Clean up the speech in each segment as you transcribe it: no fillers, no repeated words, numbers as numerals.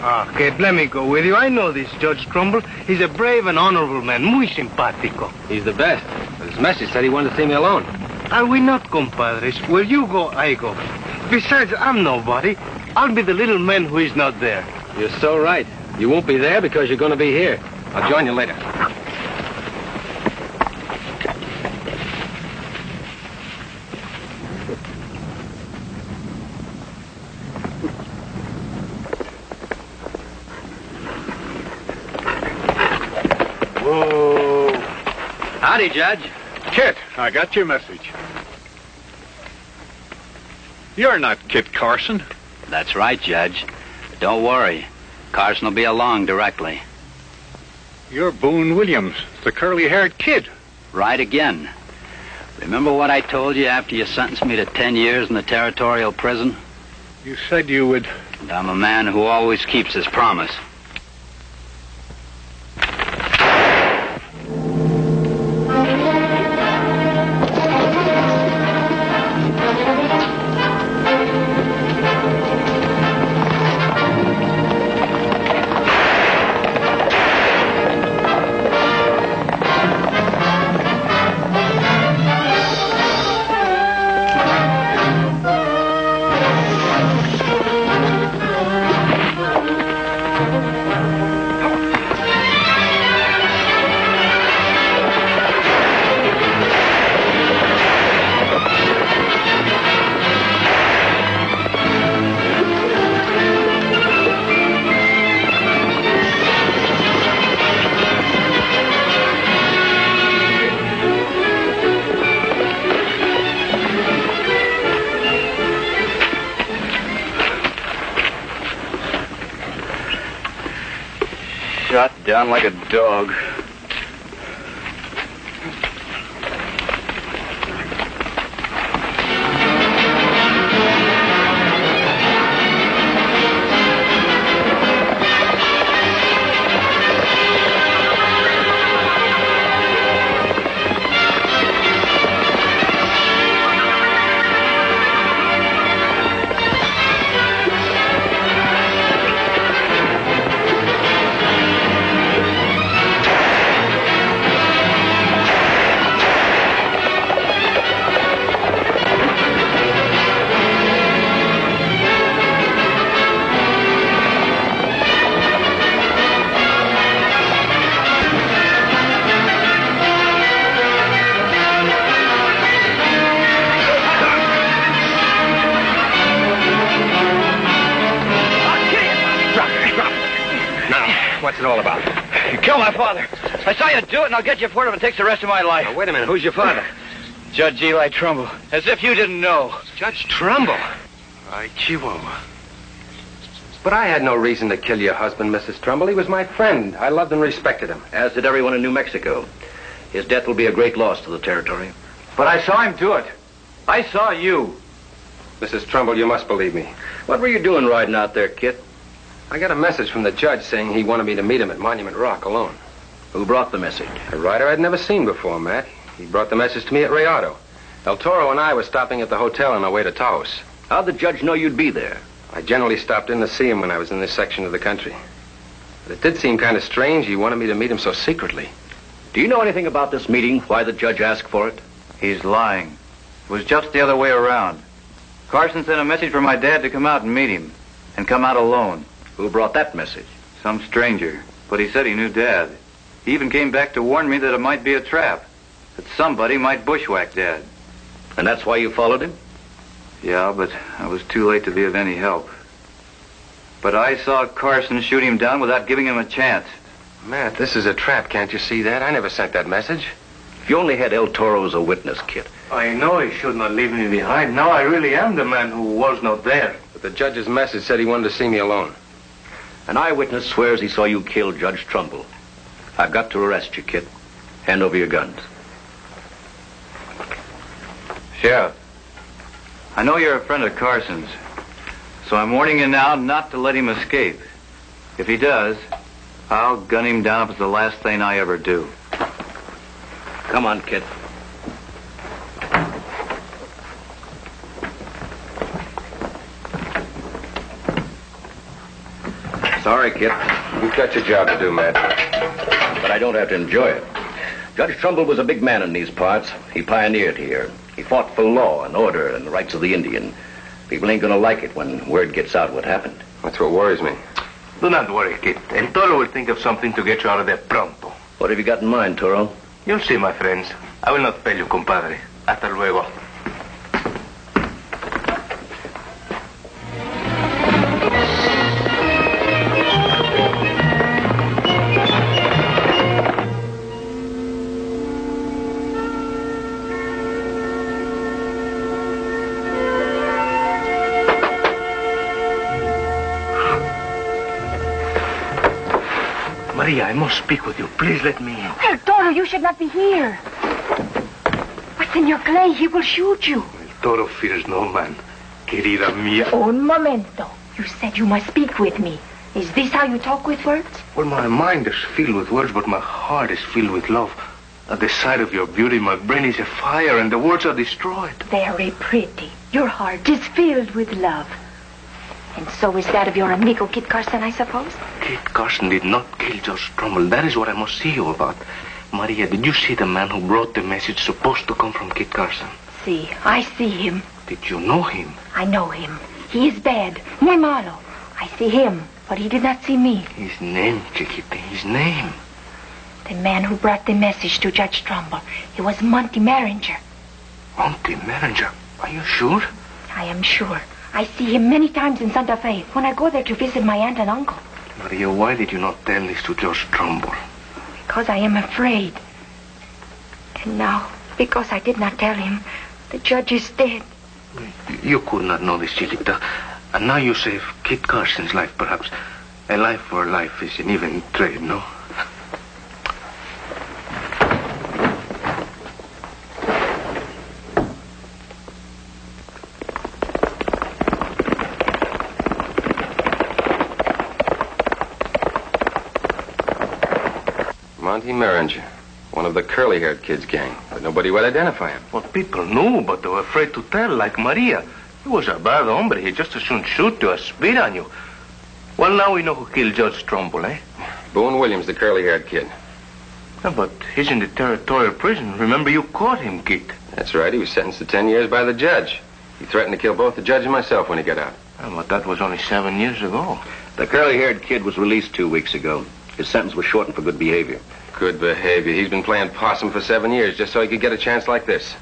Ah, kid, let me go with you. I know this Judge Trumbull. He's a brave and honorable man, muy simpático. He's the best. His message said he wanted to see me alone. Are we not compadres? Where you go, I go. Besides, I'm nobody. I'll be the little man who is not there. You're so right. You won't be there because you're going to be here. I'll join you later. Whoa. Howdy, Judge. Kit, I got your message. You're not Kit Carson. That's right, Judge. But don't worry. Carson will be along directly. You're Boone Williams, the curly-haired kid. Right again. Remember what I told you after you sentenced me to 10 years in the territorial prison? You said you would... And I'm a man who always keeps his promise. Shot down like a dog. What's it all about? You killed my father. I saw you do it, and I'll get you for it if it takes the rest of my life. Now, wait a minute. Who's your father? Judge Eli Trumbull. As if you didn't know. Judge Trumbull. Ay, Chihuahua. But I had no reason to kill your husband, Mrs. Trumbull. He was my friend. I loved and respected him. As did everyone in New Mexico. His death will be a great loss to the territory. But I saw him do it. I saw you. Mrs. Trumbull, you must believe me. What were you doing riding out there, Kit? I got a message from the judge saying he wanted me to meet him at Monument Rock alone. Who brought the message? A rider I'd never seen before, Matt. He brought the message to me at Rayado. El Toro and I were stopping at the hotel on our way to Taos. How'd the judge know you'd be there? I generally stopped in to see him when I was in this section of the country. But it did seem kind of strange he wanted me to meet him so secretly. Do you know anything about this meeting? Why the judge asked for it? He's lying. It was just the other way around. Carson sent a message for my dad to come out and meet him. And come out alone. Who brought that message? Some stranger. But he said he knew Dad. He even came back to warn me that it might be a trap. That somebody might bushwhack Dad. And that's why you followed him? Yeah, but I was too late to be of any help. But I saw Carson shoot him down without giving him a chance. Matt, this is a trap. Can't you see that? I never sent that message. If you only had El Toro as a witness, Kit. I know he should not leave me behind. Now I really am the man who was not there. But the judge's message said he wanted to see me alone. An eyewitness swears he saw you kill Judge Trumbull. I've got to arrest you, Kit. Hand over your guns. Sheriff, I know you're a friend of Carson's, so I'm warning you now not to let him escape. If he does, I'll gun him down if it's the last thing I ever do. Come on, Kit. Sorry, Kit, You've got your job to do, Matt. but I don't have to enjoy it. Judge Trumbull was a big man in these parts. He pioneered here. He fought for law and order and the rights of the Indian. People ain't gonna like it when word gets out what happened. That's what worries me. Do not worry, Kit. El Toro will think of something to get you out of there pronto. What have you got in mind, Toro? You'll see, my friends. I will not fail you, compadre. Hasta luego. Maria, I must speak with you. Please let me in. El Toro, you should not be here. But Senor Clay, he will shoot you. El Toro fears no man. Querida mía. Un momento. You said you must speak with me. Is this how you talk with words? Well, my mind is filled with words, but my heart is filled with love. At the sight of your beauty, my brain is afire, and the words are destroyed. Very pretty. Your heart is filled with love. And so is that of your amigo Kit Carson, I suppose? Kit Carson did not kill Judge Trumbull. That is what I must see you about. Maria, did you see the man who brought the message supposed to come from Kit Carson? See, I see him. Did you know him? I know him. He is bad. Muy malo. I see him, but he did not see me. His name, Chiquita, his name. The man who brought the message to Judge Trumbull. He was Monty Maringer. Monty Maringer. Are you sure? I am sure. I see him many times in Santa Fe when I go there to visit my aunt and uncle. Maria, why did you not tell this to Judge Trumbull? Because I am afraid. And now, because I did not tell him, the judge is dead. You could not know this, Chiquita. And now you save Kit Carson's life, perhaps. A life for life is an even trade, no? Monty Maringer, one of the curly-haired kids' gang, but nobody would identify him. Well, people knew, but they were afraid to tell, like Maria. He was a bad hombre. He'd just as soon shoot you as spit on you. Well, now we know who killed Judge Trumbull, eh? Boone Williams, the curly-haired kid. Yeah, but he's in the territorial prison. Remember, you caught him, Kit. That's right. He was sentenced to 10 years by the judge. He threatened to kill both the judge and myself when he got out. Yeah, but that was only 7 years ago. The curly-haired kid was released 2 weeks ago. His sentence was shortened for good behavior. Good behavior. He's been playing possum for 7 years just so he could get a chance like this.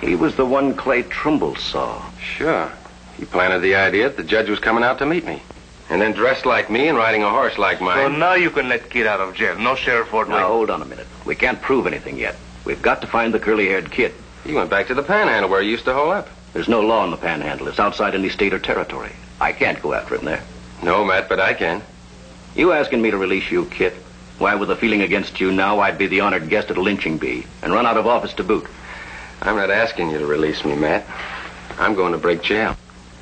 He was the one Clay Trumbull saw. Sure. He planted the idea that the judge was coming out to meet me. And then dressed like me and riding a horse like So mine. now you can let Kit out of jail. No, Sheriff Ordway. Now, hold on a minute. We can't prove anything yet. We've got to find the curly-haired kid. He went back to the Panhandle where he used to hole up. There's no law in the Panhandle. It's outside any state or territory. I can't go after him there. No, Matt, but I can. You asking me to release you, Kit? Why, with a feeling against you now, I'd be the honored guest at a lynching bee and run out of office to boot. I'm not asking you to release me, Matt. I'm going to break jail.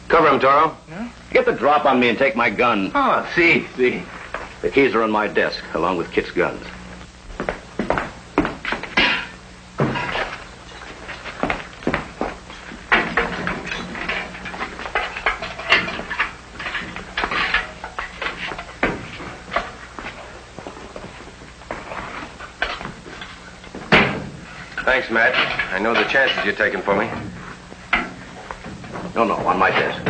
Cover him, Toro. Yeah? Get the drop on me and take my gun. Ah, see. The keys are on my desk, along with Kit's guns. Thanks, Matt. I know the chances you're taking for me. No, on my desk.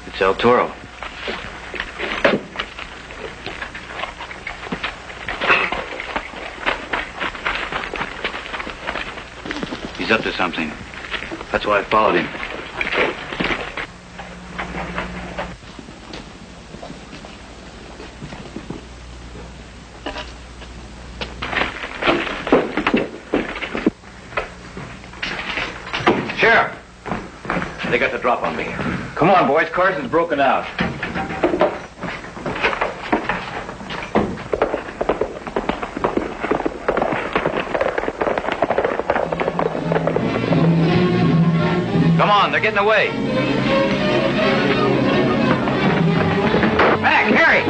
It's El Toro. He's up to something. That's why I followed him. Sheriff! They got the drop on me. Come on, boys. Carson's broken out. Come on, they're getting away. Back, Harry!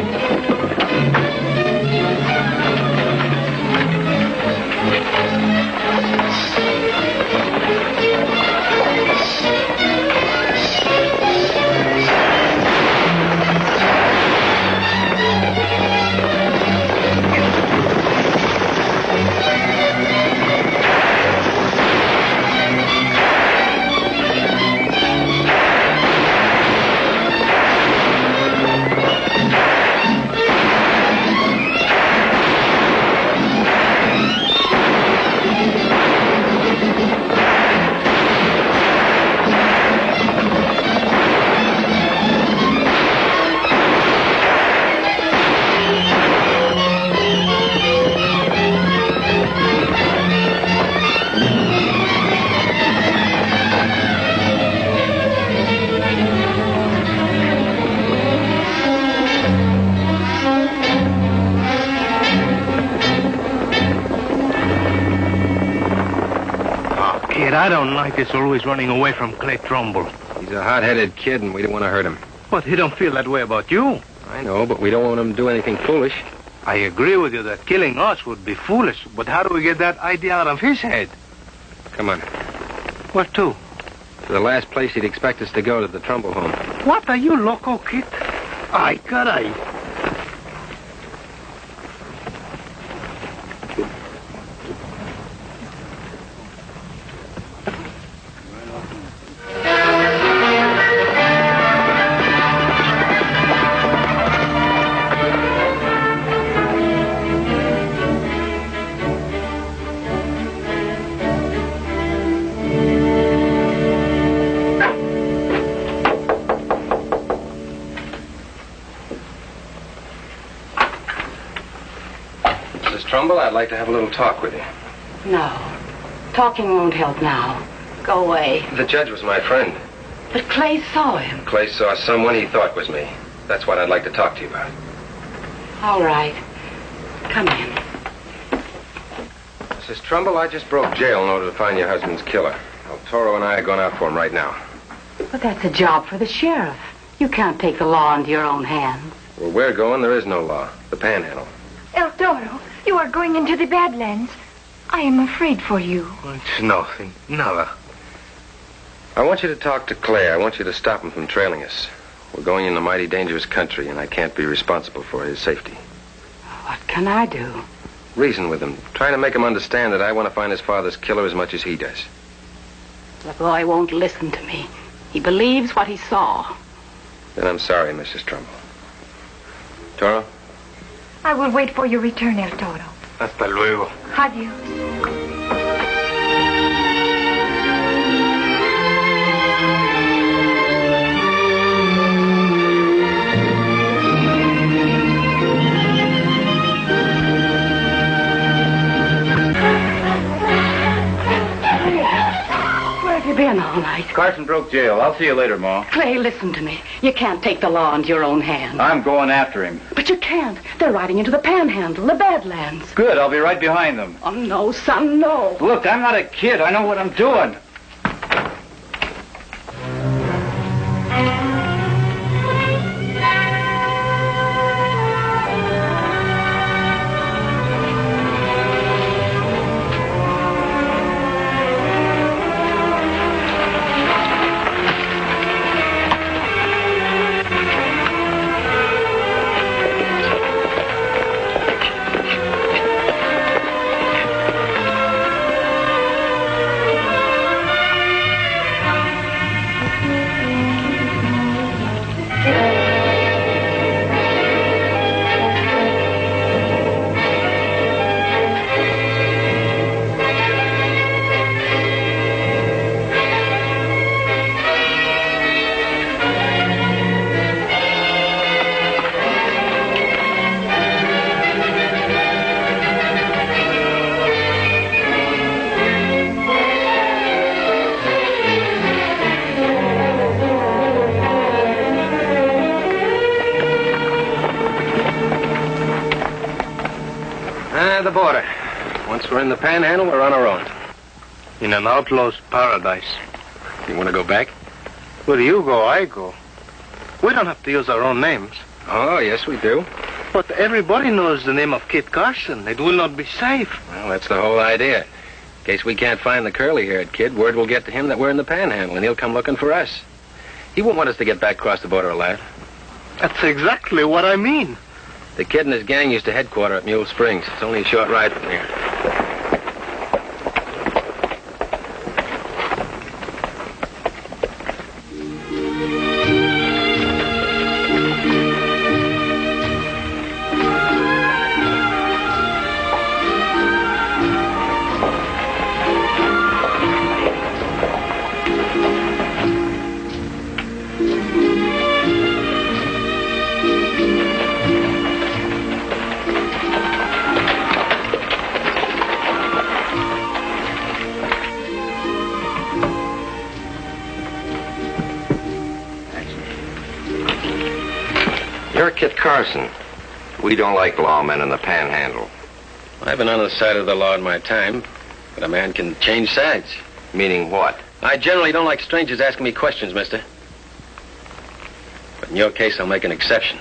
Kid I don't like is always running away from Clay Trumbull. He's a hot-headed kid, and we don't want to hurt him. But he don't feel that way about you. I know, but we don't want him to do anything foolish. I agree with you that killing us would be foolish, but how do we get that idea out of his head? Come on. Where to? To the last place he'd expect us to go, to the Trumbull home. What, are you loco, kid? Ay, caray. Trumbull, I'd like to have a little talk with you. No. Talking won't help now. Go away. The judge was my friend. But Clay saw him. Clay saw someone he thought was me. That's what I'd like to talk to you about. All right. Come in. Mrs. Trumbull, I just broke jail in order to find your husband's killer. El Toro and I are going out for him right now. But that's a job for the sheriff. You can't take the law into your own hands. Where we're going, there is no law. The Panhandle. El Toro, you are going into the Badlands. I am afraid for you. It's nothing. Nada. I want you to talk to Clay. I want you to stop him from trailing us. We're going in a mighty dangerous country, and I can't be responsible for his safety. What can I do? Reason with him. Try to make him understand that I want to find his father's killer as much as he does. The boy won't listen to me. He believes what he saw. Then I'm sorry, Mrs. Trumbull. Toro? I will wait for your return, El Toro. Hasta luego. Adios. Where have you been all night? Carson broke jail. I'll see you later, Ma. Clay, listen to me. You can't take the law into your own hands. I'm going after him. But you can't. They're riding into the Panhandle, the Badlands. Good, I'll be right behind them. Oh, no, son, no. Look, I'm not a kid. I know what I'm doing. The border. Once we're in the Panhandle, we're on our own. In an outlaw's paradise. You want to go back? Where you go, I go. We don't have to use our own names. Oh, yes, we do. But everybody knows the name of Kid Carson. It will not be safe. Well, that's the whole idea. In case we can't find the curly-haired kid, word will get to him that we're in the Panhandle, and he'll come looking for us. He won't want us to get back across the border alive. That's exactly what I mean. The kid and his gang used to headquarter at Mule Springs. It's only a short ride from here. You're Kit Carson. We don't like lawmen in the Panhandle. I've been on the side of the law in my time, but a man can change sides. Meaning what? I generally don't like strangers asking me questions, mister. But in your case, I'll make an exception.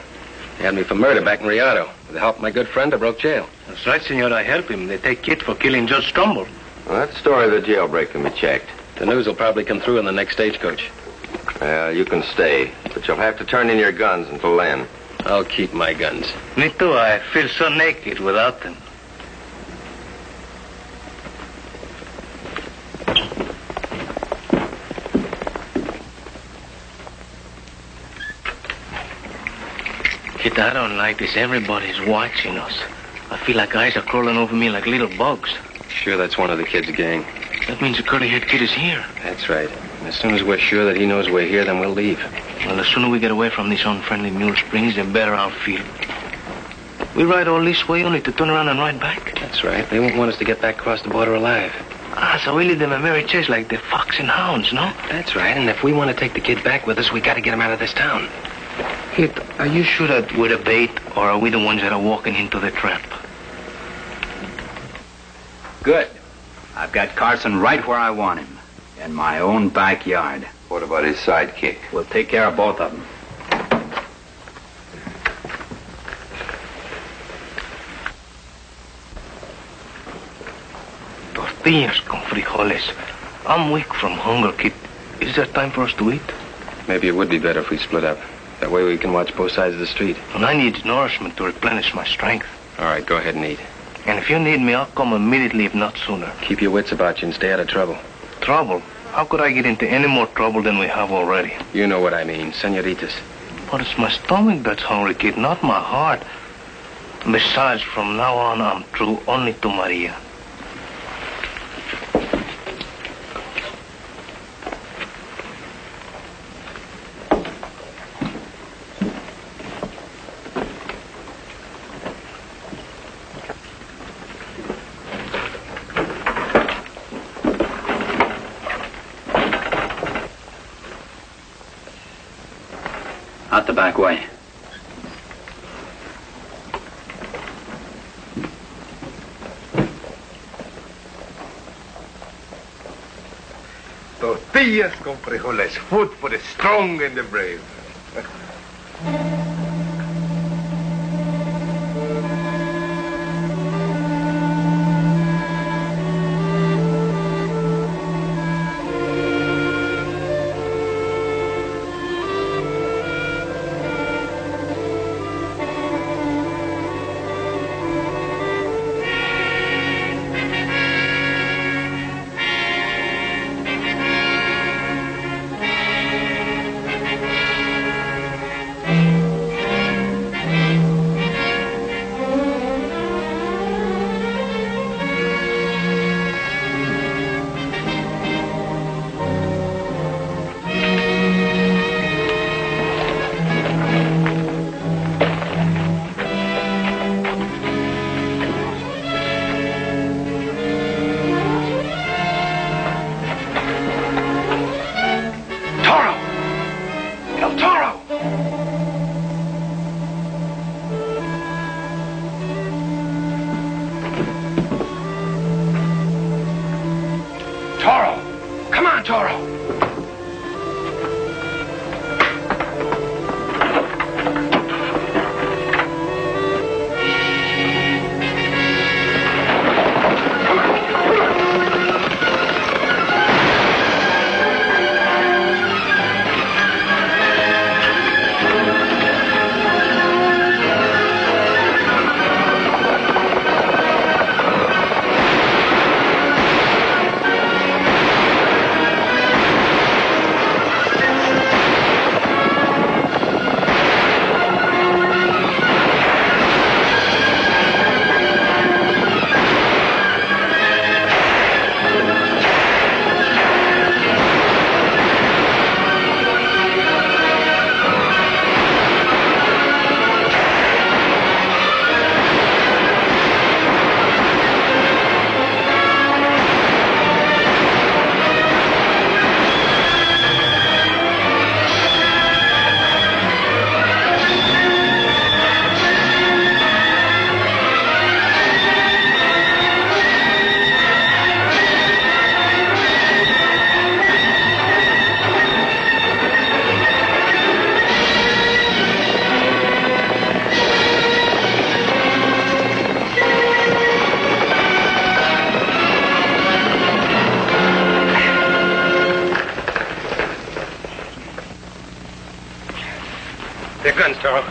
They had me for murder back in Rialto. With the help of my good friend, I broke jail. That's right, senor. I help him. They take Kid for killing Judge Trumbull. Well, that story of the jailbreak can be checked. The news will probably come through in the next stagecoach. Well, you can stay, but you'll have to turn in your guns until then. I'll keep my guns. Me too. I feel so naked without them. Kid, I don't like this. Everybody's watching us. I feel like eyes are crawling over me like little bugs. Sure, that's one of the kid's gang. That means the curly-haired kid is here. That's right. And as soon as we're sure that he knows we're here, then we'll leave. Well, the sooner we get away from these unfriendly mule springs, the better I'll feel. We ride all this way only to turn around and ride back. That's right. They won't want us to get back across the border alive. So we lead them a merry chase like the fox and hounds, no? That's right. And if we want to take the kid back with us, we got to get him out of this town. Kid, are you sure that we're the bait, or are we the ones that are walking into the trap? Good. I've got Carson right where I want him. In my own backyard. What about his sidekick? We'll take care of both of them. Tortillas con frijoles. I'm weak from hunger, kid. Is there time for us to eat? Maybe it would be better if we split up. That way we can watch both sides of the street. And I need nourishment to replenish my strength. All right, go ahead and eat. And if you need me, I'll come immediately, if not sooner. Keep your wits about you and stay out of trouble. Trouble? How could I get into any more trouble than we have already? You know what I mean, senoritas. But it's my stomach that's hungry, kid, not my heart. Besides, from now on, I'm true only to Maria. Out the back way. Tortillas con frijoles, food for the strong and the brave. Your guns, Toro.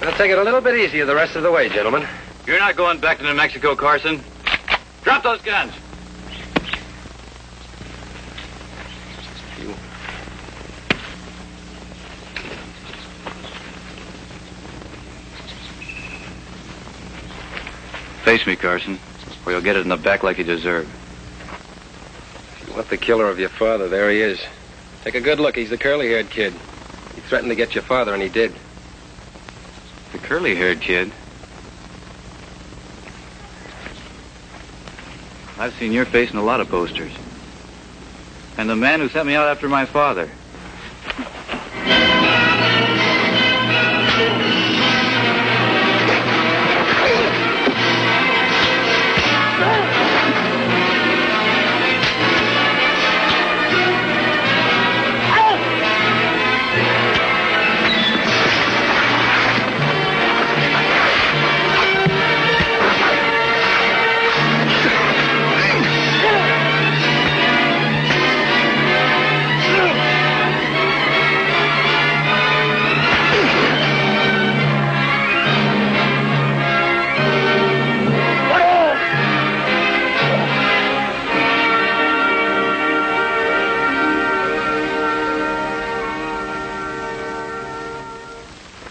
We'll take it a little bit easier the rest of the way, gentlemen. You're not going back to New Mexico, Carson. Drop those guns. Face me, Carson, or you'll get it in the back like you deserve. If you want the killer of your father, there he is. Take a good look. He's the curly-haired kid. He threatened to get your father, and he did. The curly-haired kid? I've seen your face in a lot of posters. And the man who sent me out after my father.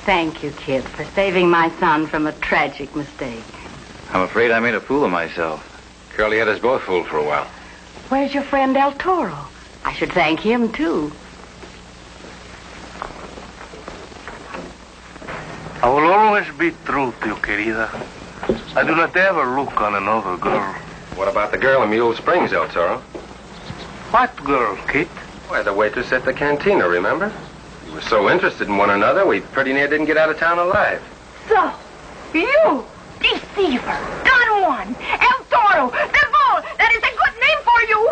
Thank you, kid, for saving my son from a tragic mistake. I'm afraid I made a fool of myself. Curly had us both fooled for a while. Where's your friend El Toro? I should thank him, too. I will always be true to you, querida. I do not ever look on another girl. What about the girl in Mule Springs, El Toro? What girl, Kit? Why, the waitress at the cantina, remember? We were so interested in one another, we pretty near didn't get out of town alive. So, you, deceiver, Don Juan, El Toro, the Bull, that is a good name for you.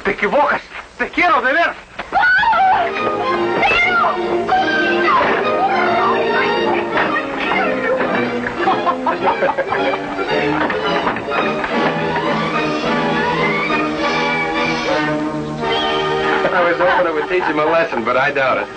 Te equivocas. Te quiero de ver. I was hoping it would teach him a lesson, but I doubt it.